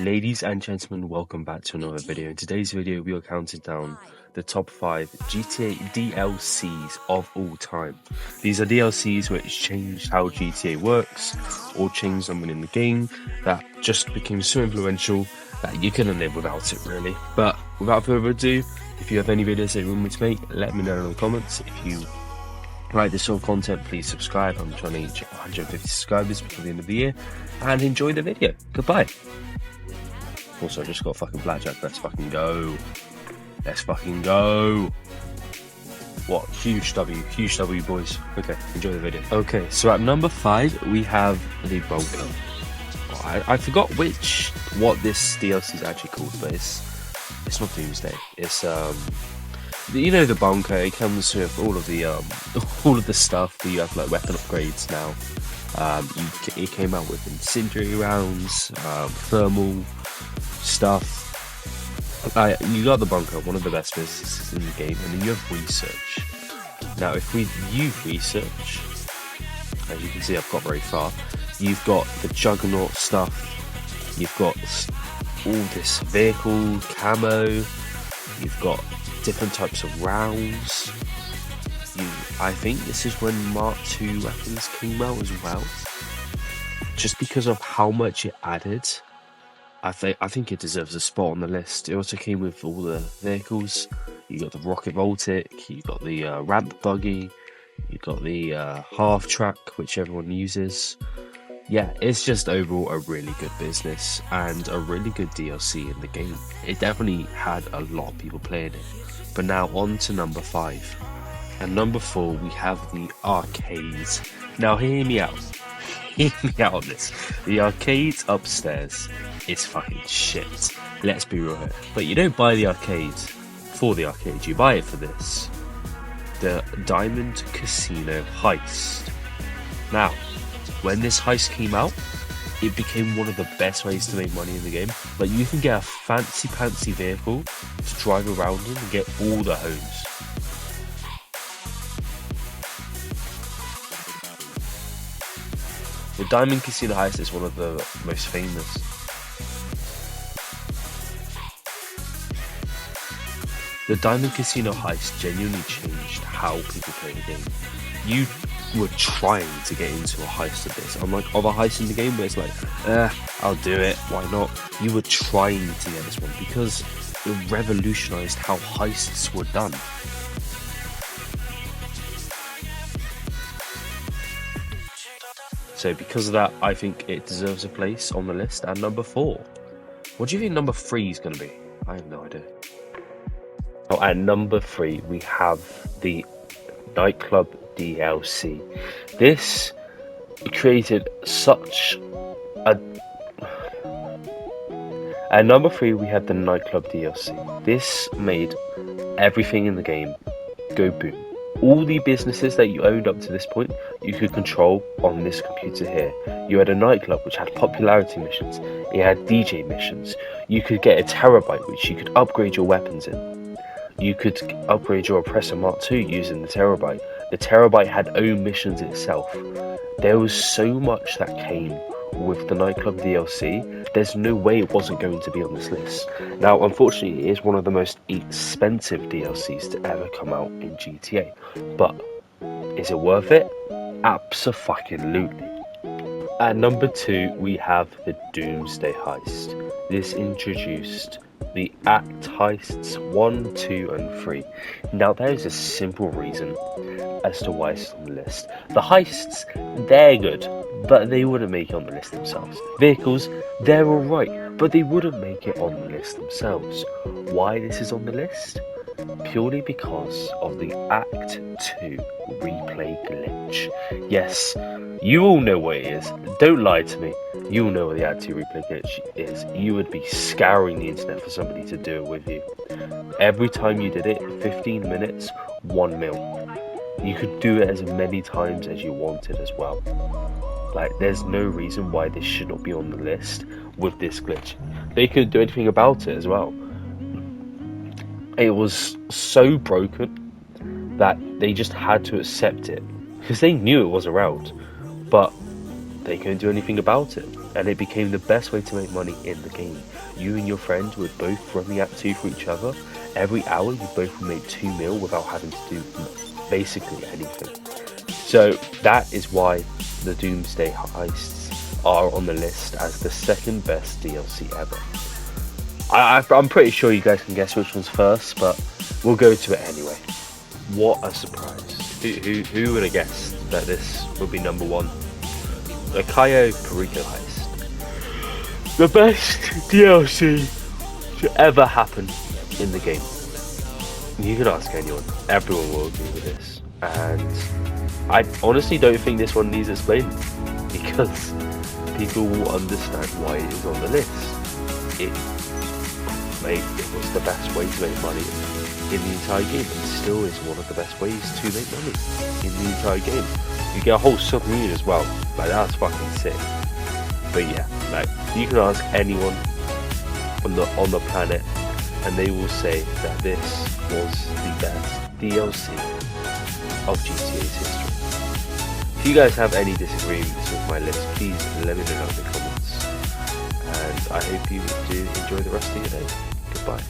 Ladies and gentlemen, welcome back to another video. In today's video, we are counting down the top 5 GTA DLCs of all time. These are DLCs which changed how GTA works, or changed something in the game that just became so influential that you couldn't live without it, really. But without further ado, if you have any videos that you want me to make, let me know in the comments. If you like this sort of content, please subscribe. I'm trying to reach 150 subscribers before the end of the year, and enjoy the video. Goodbye. Also, I just got fucking blackjack. Let's fucking go. Let's fucking go. What? Huge W, boys. Okay, enjoy the video. Okay, so at number 5, we have the bunker. I forgot what this DLC is actually called, but it's not Doomsday. It's you know, the bunker. It comes with all of the stuff. You have like weapon upgrades now. It came out with incendiary rounds, thermal stuff. You got the bunker, one of the best businesses in the game, and then you have research. Now, if you've research, as you can see, I've got very far. You've got the juggernaut stuff. You've got all this vehicle camo. You've got different types of rounds. I think this is when Mark II weapons came out as well. Just because of how much it added, I think it deserves a spot on the list. It also came with all the vehicles. You got the Rocket Voltic, you got the ramp buggy, you got the half track, which everyone uses. Yeah, it's just overall a really good business and a really good DLC in the game. It definitely had a lot of people playing it. But now on to number 5. And number 4, we have the arcades. Now hear me out. Hear me out on this. The arcades upstairs is fucking shit. Let's be real here. But you don't buy the arcade for the arcade. You buy it for this. The Diamond Casino Heist. Now, when this heist came out, it became one of the best ways to make money in the game. Like, you can get a fancy vehicle to drive around in and get all the homes. The Diamond Casino Heist is one of the most famous. The Diamond Casino Heist genuinely changed how people play the game. You were trying to get into a heist of this, unlike other heists in the game where it's like, I'll do it, why not? You were trying to get this one because it revolutionized how heists were done. So because of that, I think it deserves a place on the list at number 4. What do you think number 3 is going to be? I have no idea. Oh, at number 3, we have the Nightclub DLC. This created such a... At number 3, we have the Nightclub DLC. This made everything in the game go boom. All the businesses that you owned up to this point, you could control on this computer here. You had a nightclub which had popularity missions. It had DJ missions. You could get a terabyte which you could upgrade your weapons in. You could upgrade your Oppressor Mark II using the terabyte. The terabyte had own missions itself. There was so much that came with the Nightclub DLC. There's no way it wasn't going to be on this list. Now, unfortunately, it is one of the most expensive DLCs to ever come out in GTA. But is it worth it? Abso-fucking-lutely. At number 2, we have the Doomsday Heist. This introduced the Act Heists 1, 2, and 3. Now, there is a simple reason as to why it's on the list. The heists, they're good, but they wouldn't make it on the list themselves. Vehicles, they're alright, but they wouldn't make it on the list themselves. Why this is on the list? Purely because of the Act 2 replay glitch. Yes, you all know what it is. Don't lie to me. You all know what the Act 2 replay glitch is. You would be scouring the internet for somebody to do it with you. Every time you did it, 15 minutes, 1 mil. You could do it as many times as you wanted as well. Like, there's no reason why this should not be on the list with this glitch. They couldn't do anything about it as well. It was so broken that they just had to accept it because they knew it was around, but they couldn't do anything about it, and it became the best way to make money in the game. You and your friends would both run the Act 2 for each other. Every hour you both would make 2 mil without having to do basically anything. So that is why the Doomsday Heists are on the list as the second best DLC ever. I'm pretty sure you guys can guess which one's first, but we'll go to it anyway. What a surprise. Who would have guessed that this would be number 1? The Cayo Perico Heist. The best DLC to ever happen in the game. You can ask anyone. Everyone will agree with this. And I honestly don't think this one needs explaining, because people will understand why it is on the list. It was the best way to make money in the entire game, and still is one of the best ways to make money in the entire game. You get a whole submarine as well, like that's fucking sick. But yeah, like you can ask anyone on the planet, and they will say that this was the best DLC of GTA's history. If you guys have any disagreements with my list, please let me know in the comments. And I hope you do enjoy the rest of your day. Goodbye.